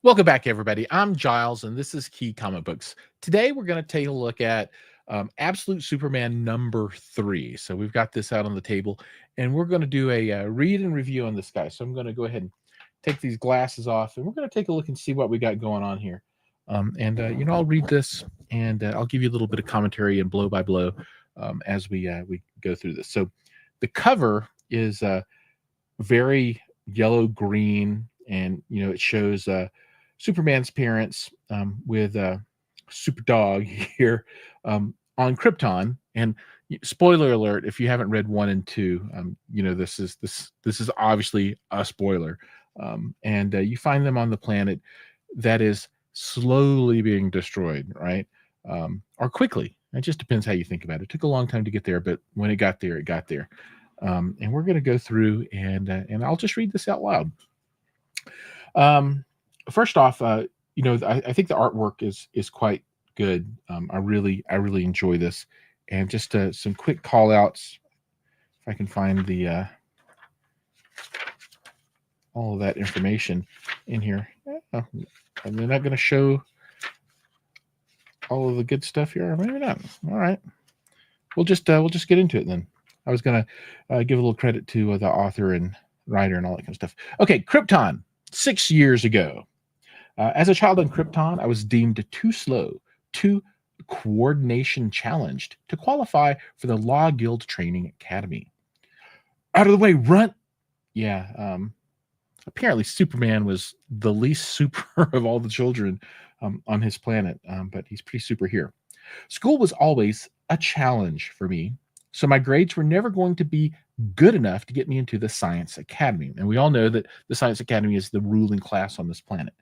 Welcome back, everybody. I'm Giles, and this is Key Comic Books. Today, we're going to take a look at Absolute Superman #3. So we've got this out on the table, and we're going to do a read and review on this guy. So I'm going to go ahead and take these glasses off, and we're going to take a look and see what we got going on here. I'll read this, and I'll give you a little bit of commentary and blow by blow as we go through this. So the cover is very yellow green, and it shows Superman's parents with Super Dog here on Krypton. And spoiler alert: if you haven't read 1 and 2, this is obviously a spoiler. And you find them on the planet that is slowly being destroyed, right? Or quickly. It just depends how you think about it. It took a long time to get there, but when it got there, it got there. And we're going to go through and I'll just read this out loud. First off, I think the artwork is quite good. I really enjoy this, and just some quick call outs. If I can find the all of that information in here. And they're not going to show all of the good stuff here. Maybe not. All right, we'll just get into it then. I was going to give a little credit to the author and writer and all that kind of stuff. Okay, Krypton. 6 years ago. As a child on Krypton, I was deemed too slow, too coordination challenged to qualify for the Law Guild Training Academy. Out of the way, runt! Yeah, apparently Superman was the least super of all the children on his planet, but he's pretty super here. School was always a challenge for me, so my grades were never going to be good enough to get me into the Science Academy. And we all know that the Science Academy is the ruling class on this planet.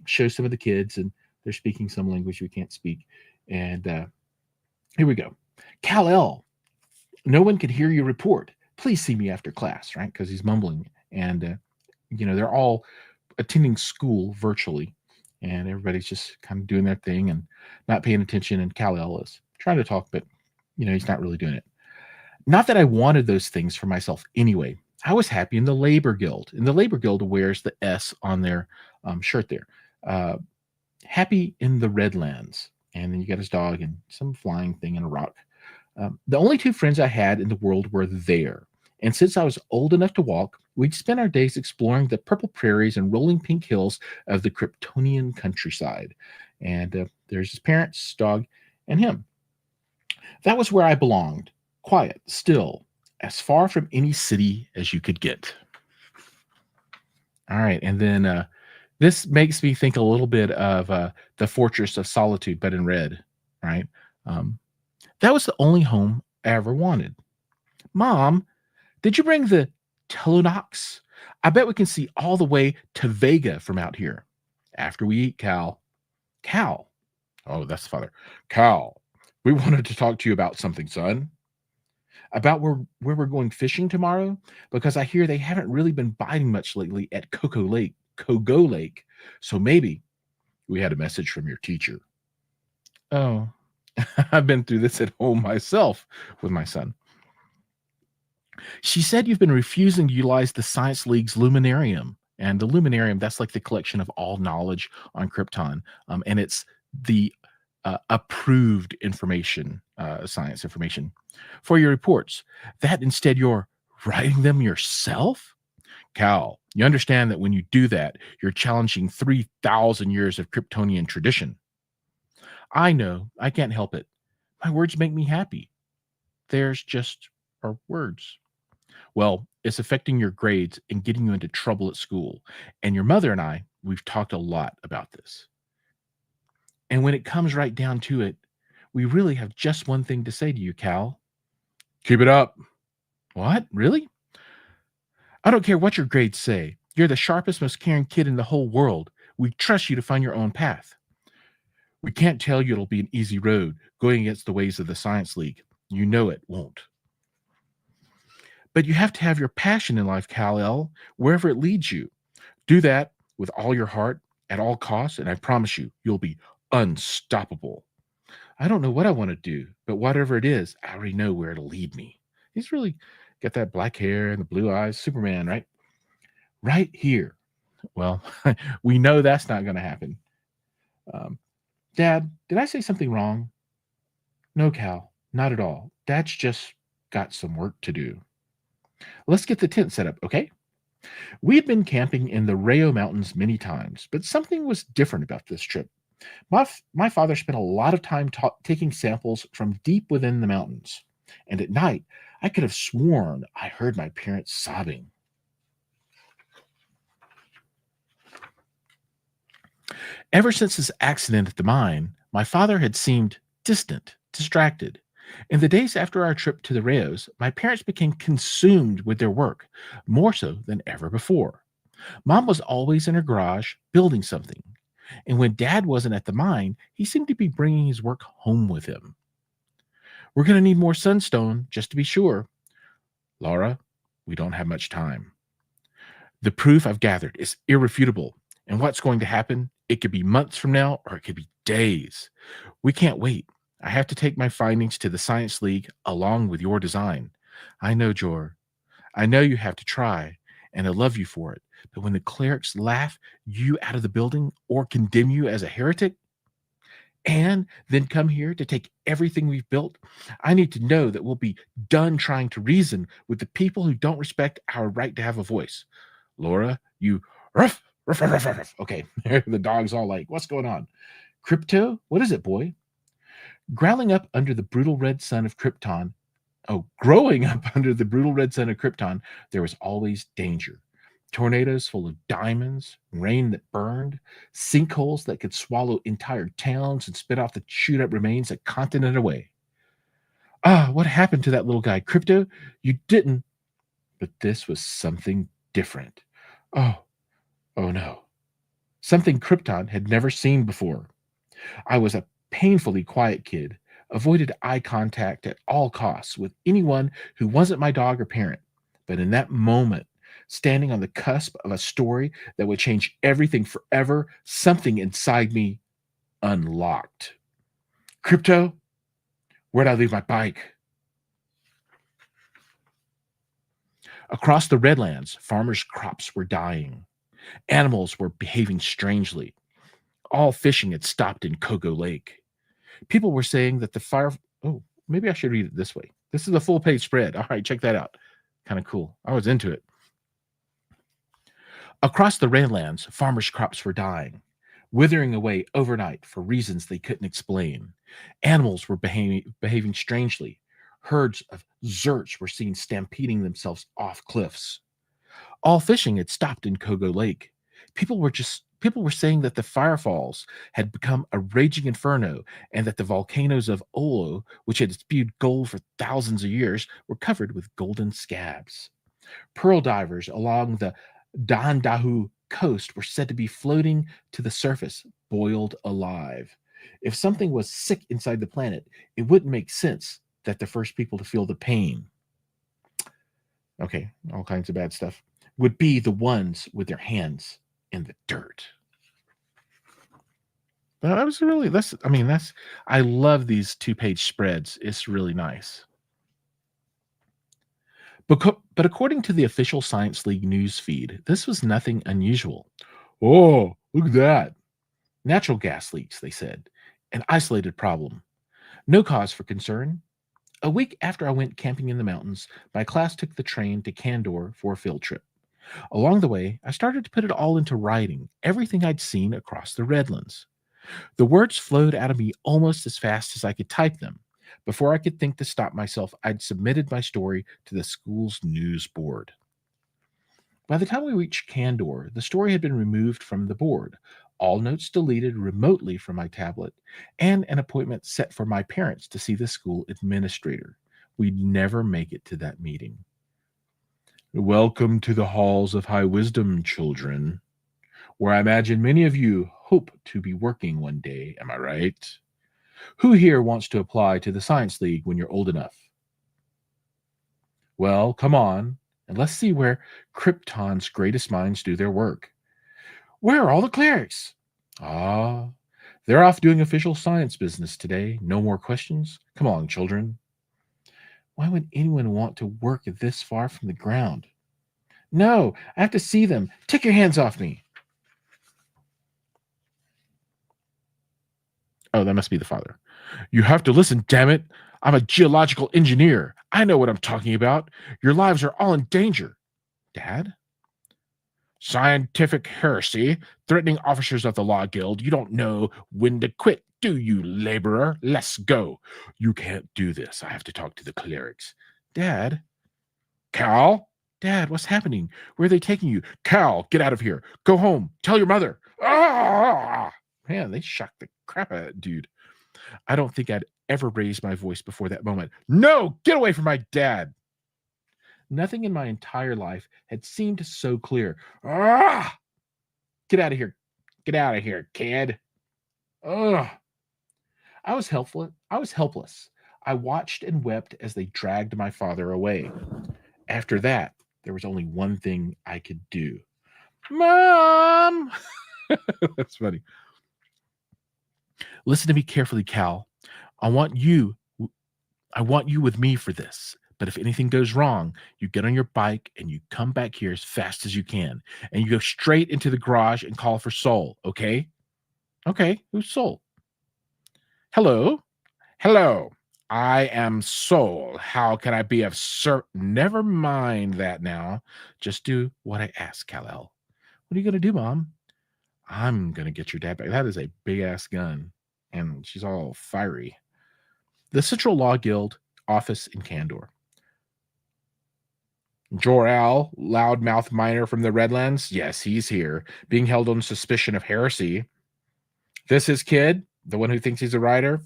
Show some of the kids, and they're speaking some language we can't speak. And here we go. Kal-El, no one could hear you report. Please see me after class, right? Because he's mumbling. And, they're all attending school virtually. And everybody's just kind of doing their thing and not paying attention. And Kal-El is trying to talk, but, he's not really doing it. Not that I wanted those things for myself anyway. I was happy in the Labor Guild. And the Labor Guild wears the S on their shirt there. Happy in the Redlands. And then you got his dog and some flying thing in a rock. The only two friends I had in the world were there. And since I was old enough to walk, we'd spend our days exploring the purple prairies and rolling pink hills of the Kryptonian countryside. And there's his parents, dog, and him. That was where I belonged. Quiet, still, as far from any city as you could get. All right, and then this makes me think a little bit of the Fortress of Solitude, but in red, right? That was the only home I ever wanted. Mom, did you bring the Telonox? I bet we can see all the way to Vega from out here. After we eat, Cal. Cal. Oh, that's the father. Cal, we wanted to talk to you about something, son. About where we're going fishing tomorrow, because I hear they haven't really been biting much lately at Cogo Lake. So maybe we had a message from your teacher. Oh, I've been through this at home myself with my son. She said you've been refusing to utilize the Science League's Luminarium. And the Luminarium, that's like the collection of all knowledge on Krypton. And it's the approved information, science information for your reports, that instead you're writing them yourself? Cal, you understand that when you do that, you're challenging 3,000 years of Kryptonian tradition. I know. I can't help it. My words make me happy. Theirs just are words. Well, it's affecting your grades and getting you into trouble at school. And your mother and I, we've talked a lot about this. And when it comes right down to it, we really have just one thing to say to you, Cal. Keep it up. What? Really? I don't care what your grades say. You're the sharpest, most caring kid in the whole world. We trust you to find your own path. We can't tell you it'll be an easy road going against the ways of the Science League. You know it won't. But you have to have your passion in life, Kal-El, wherever it leads you. Do that with all your heart, at all costs, and I promise you, you'll be unstoppable. I don't know what I want to do, but whatever it is, I already know where it'll lead me. He's really got that black hair and the blue eyes. Superman, right? Right here. Well, we know that's not going to happen. Um, Dad, did I say something wrong? No, Cal, not at all. Dad's just got some work to do. Let's get the tent set up, okay? We had been camping in the Rayo Mountains many times, but something was different about this trip. My father spent a lot of time taking samples from deep within the mountains. And at night, I could have sworn I heard my parents sobbing. Ever since his accident at the mine, my father had seemed distant, distracted. In the days after our trip to the Rayos, my parents became consumed with their work, more so than ever before. Mom was always in her garage building something. And when Dad wasn't at the mine, he seemed to be bringing his work home with him. We're going to need more sunstone, just to be sure. Laura, we don't have much time. The proof I've gathered is irrefutable. And what's going to happen? It could be months from now, or it could be days. We can't wait. I have to take my findings to the Science League along with your design. I know, Jor. I know you have to try, and I love you for it. But when the clerics laugh you out of the building or condemn you as a heretic, and then come here to take everything we've built, I need to know that we'll be done trying to reason with the people who don't respect our right to have a voice. Laura, you ruff, ruff, ruff, ruff, ruff. Okay, the dog's all like, what's going on? Crypto? What is it, boy? Growling up under the brutal red sun of Krypton, growing up under the brutal red sun of Krypton, there was always danger. Tornadoes full of diamonds, rain that burned, sinkholes that could swallow entire towns and spit out the chewed up remains a continent away. What happened to that little guy, Crypto? You didn't. But this was something different. Oh, oh no. Something Krypton had never seen before. I was a painfully quiet kid, avoided eye contact at all costs with anyone who wasn't my dog or parent. But in that moment, standing on the cusp of a story that would change everything forever, something inside me unlocked. Crypto, where'd I leave my bike? Across the Redlands, farmers' crops were dying. Animals were behaving strangely. All fishing had stopped in Kogo Lake. People were saying that the fire. Oh, maybe I should read it this way. This is a full page spread. All right, check that out. Kind of cool. I was into it. Across the Redlands, farmers' crops were dying, withering away overnight for reasons they couldn't explain. Animals were behaving strangely. Herds of zerts were seen stampeding themselves off cliffs. All fishing had stopped in Kogo Lake. People were saying that the firefalls had become a raging inferno and that the volcanoes of Olo, which had spewed gold for thousands of years, were covered with golden scabs. Pearl divers along the Dandahu coast were said to be floating to the surface, boiled alive. If something was sick inside the planet, it wouldn't make sense that the first people to feel the pain, okay, all kinds of bad stuff, would be the ones with their hands in the dirt. Well, that was really, I love these 2-page spreads. It's really nice. But according to the official Science League news feed, this was nothing unusual. Oh, look at that. Natural gas leaks, they said. An isolated problem. No cause for concern. A week after I went camping in the mountains, my class took the train to Candor for a field trip. Along the way, I started to put it all into writing, everything I'd seen across the Redlands. The words flowed out of me almost as fast as I could type them. Before I could think to stop myself, I'd submitted my story to the school's news board. By the time we reached Candor, the story had been removed from the board, all notes deleted remotely from my tablet, and an appointment set for my parents to see the school administrator. We'd never make it to that meeting. Welcome to the halls of high wisdom, children, where I imagine many of you hope to be working one day. Am I right? Who here wants to apply to the Science League when you're old enough? Well, come on, and let's see where Krypton's greatest minds do their work. Where are all the clerics? They're off doing official science business today. No more questions? Come on, children. Why would anyone want to work this far from the ground? No, I have to see them. Take your hands off me. Oh, that must be the father. You have to listen, damn it. I'm a geological engineer. I know what I'm talking about. Your lives are all in danger. Dad? Scientific heresy, threatening officers of the Law Guild. You don't know when to quit, do you, laborer? Let's go. You can't do this. I have to talk to the clerics. Dad? Cal? Dad, what's happening? Where are they taking you? Cal, get out of here. Go home. Tell your mother. Ah! Man, they shocked the crap out of that dude. I don't think I'd ever raised my voice before that moment. No, get away from my dad. Nothing in my entire life had seemed so clear. Ah! Get out of here. Get out of here, kid. Ugh. I was helpless. I watched and wept as they dragged my father away. After that, there was only one thing I could do. Mom! That's funny. Listen to me carefully, Cal. I want you with me for this. But if anything goes wrong, you get on your bike and you come back here as fast as you can. And you go straight into the garage and call for Soul, okay? Okay, who's Soul? Hello? Hello. I am Soul. How can I be of service? Never mind that now. Just do what I ask, Kal-El. What are you going to do, Mom? I'm going to get your dad back. That is a big-ass gun. And she's all fiery. The Central Law Guild office in Kandor. Jor-El, loudmouth miner from the Redlands. Yes, he's here, being held on suspicion of heresy. This his kid, the one who thinks he's a writer.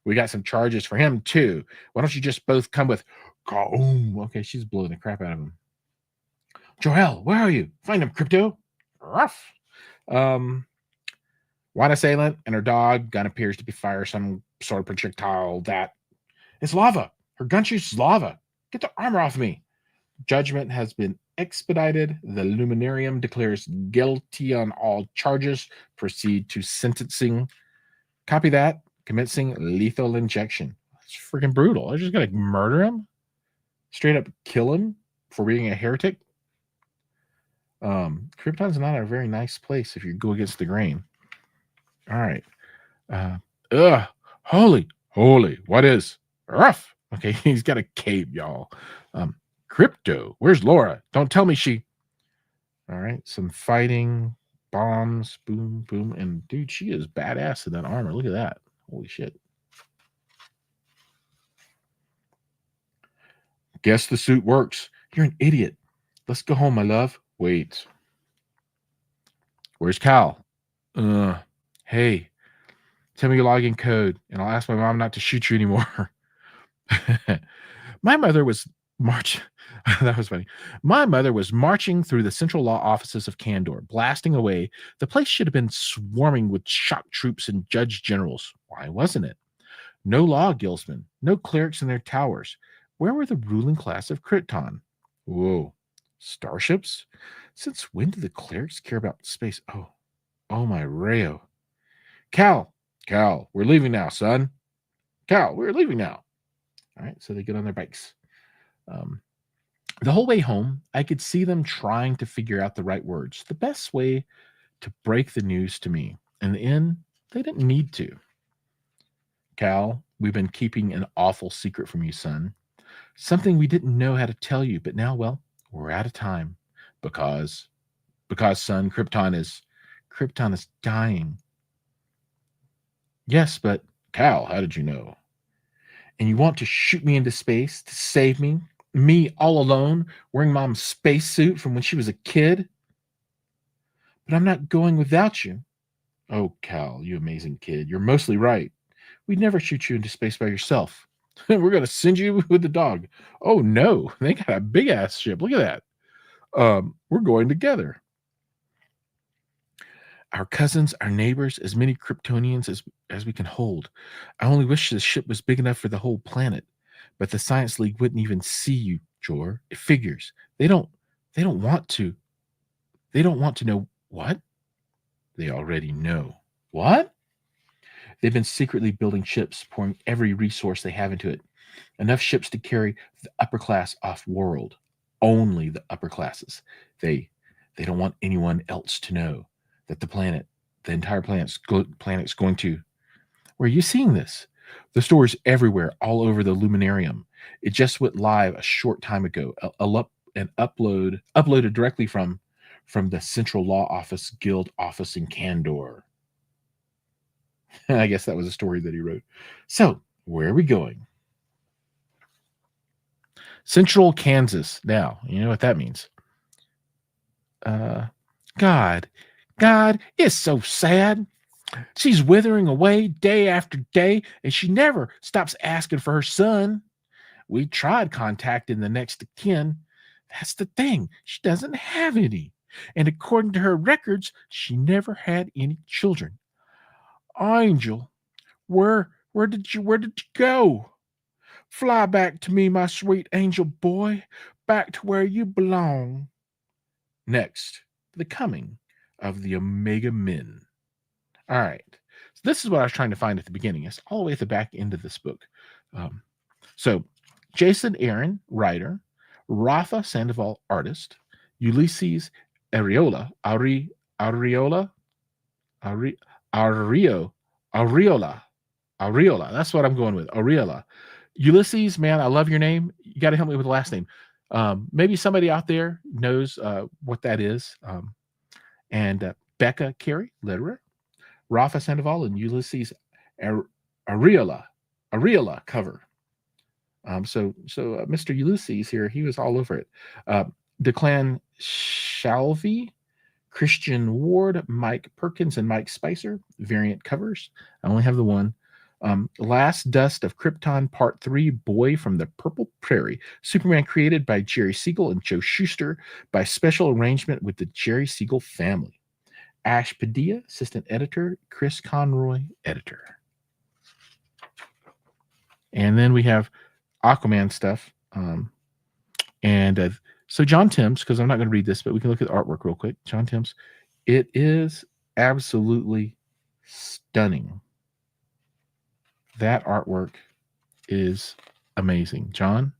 We got some charges for him, too. Why don't you just both come with... Okay, she's blowing the crap out of him. Jor-El, where are you? Find him, Crypto. Ruff. One assailant and her dog. Gun appears to be fire some sort of projectile that... It's lava. Her gun shoots lava. Get the armor off me. Judgment has been expedited. The Luminarium declares guilty on all charges. Proceed to sentencing. Copy that. Commencing lethal injection. It's freaking brutal. They're just going to murder him? Straight up kill him for being a heretic? Krypton's not a very nice place if you go against the grain. All right. Holy. What is? Rough. Okay, he's got a cape, y'all. Crypto, where's Laura? Don't tell me she... All right, some fighting, bombs, boom, boom. And dude, she is badass in that armor. Look at that. Holy shit. Guess the suit works. You're an idiot. Let's go home, my love. Wait. Where's Cal? Hey, tell me your login code, and I'll ask my mom not to shoot you anymore. My mother was that was funny. My mother was marching through the central law offices of Kandor, blasting away. The place should have been swarming with shock troops and judge generals. Why wasn't it? No law guildsmen, no clerics in their towers. Where were the ruling class of Krypton? Whoa. Starships? Since when do the clerics care about space? Oh my Rayo. Cal, we're leaving now, son. Cal, we're leaving now. All right, so they get on their bikes. The whole way home, I could see them trying to figure out the right words, the best way to break the news to me. In the end, they didn't need to. Cal, we've been keeping an awful secret from you, son. Something we didn't know how to tell you, but now, well, we're out of time. Because, son, Krypton is dying. Yes, but Cal, how did you know? And you want to shoot me into space to save me? Me all alone, wearing mom's spacesuit from when she was a kid? But I'm not going without you. Oh, Cal, you amazing kid. You're mostly right. We'd never shoot you into space by yourself. We're going to send you with the dog. Oh, no. They got a big-ass ship. Look at that. We're going together. Our cousins, our neighbors, as many Kryptonians as we can hold. I only wish the ship was big enough for the whole planet. But the Science League wouldn't even see you, Jor. It figures. They don't want to. They don't want to know what? They already know. What? They've been secretly building ships, pouring every resource they have into it. Enough ships to carry the upper class off-world. Only the upper classes. They don't want anyone else to know that the entire planet's going to... Where are you seeing this? The story's everywhere, all over the Luminarium. It just went live a short time ago. An uploaded directly from the Central Law Office Guild office in Candor. I guess that was a story that he wrote. So, where are we going? Central Kansas. Now, you know what that means. God, it's so sad. She's withering away day after day, and she never stops asking for her son. We tried contacting the next of kin. That's the thing. She doesn't have any. And according to her records, she never had any children. Angel, where did you go? Fly back to me, my sweet angel boy, back to where you belong. Next, the coming of the Omega Men. All right. So this is what I was trying to find at the beginning. It's all the way at the back end of this book. So Jason Aaron, writer, Rafa Sandoval, artist, Ulysses Areola, Areola. That's what I'm going with. Areola. Ulysses, man, I love your name. You got to help me with the last name. Maybe somebody out there knows what that is. And Becca Carey, letterer, Rafa Sandoval, and Ulysses Areola cover. So Mr. Ulysses here, he was all over it. Declan Shalvey, Christian Ward, Mike Perkins, and Mike Spicer, variant covers. I only have the one. Last Dust of Krypton Part 3, Boy from the Purple Prairie. Superman created by Jerry Siegel and Joe Shuster by special arrangement with the Jerry Siegel family. Ash Padilla, assistant editor. Chris Conroy, editor. And then we have Aquaman stuff. So John Timms, because I'm not going to read this, but we can look at the artwork real quick. John Timms. It is absolutely stunning. That artwork is amazing. John,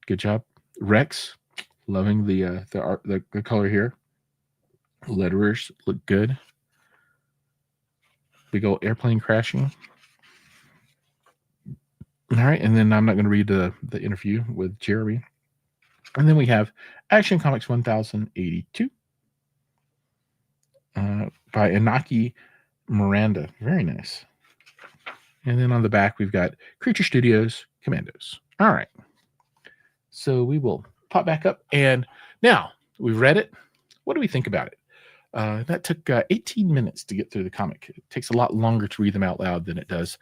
good job. Rex, loving the art, the color here. Letterers look good. Big old airplane crashing. All right, and then I'm not going to read the interview with Jeremy. And then we have Action Comics 1082 by Inaki Miranda. Very nice. And then on the back, we've got Creature Studios Commandos. All right. So we will pop back up. And now we've read it. What do we think about it? That took 18 minutes to get through the comic. It takes a lot longer to read them out loud than it does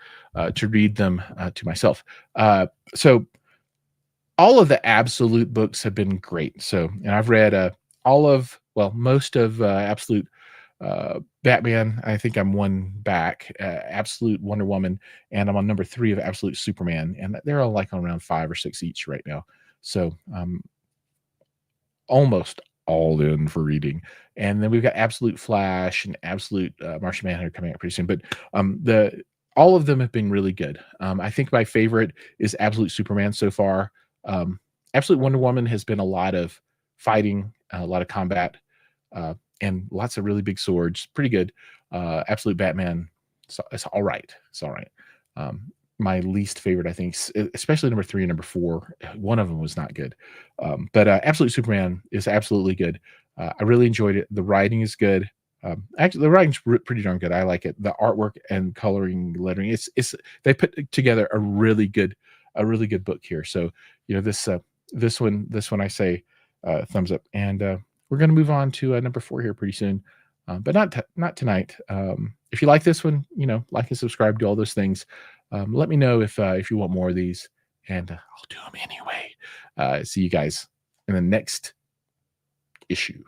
to read them to myself. So all of the Absolute books have been great. So, and I've read most of Absolute Batman. I think I'm one back. Absolute Wonder Woman, and I'm on number 3 of Absolute Superman, and they're all like around 5 or 6 each right now. So almost all in for reading. And then we've got Absolute Flash and Absolute Martian Manhunter coming out pretty soon. But all of them have been really good. I think my favorite is Absolute Superman so far. Absolute Wonder Woman has been a lot of fighting, a lot of combat, and lots of really big swords. Pretty good. Absolute Batman, it's all right. It's all right. My least favorite, I think, especially number 3 and number 4. One of them was not good. But Absolute Superman is absolutely good. I really enjoyed it. The writing is good. Actually, the writing's pretty darn good. I like it. The artwork and coloring, lettering, they put together a really good book here. So, you know, this one I say thumbs up. And we're going to move on to number 4 here pretty soon, but not tonight. If you like this one, you know, like and subscribe, do all those things. Let me know if you want more of these, and I'll do them anyway. See you guys in the next issue.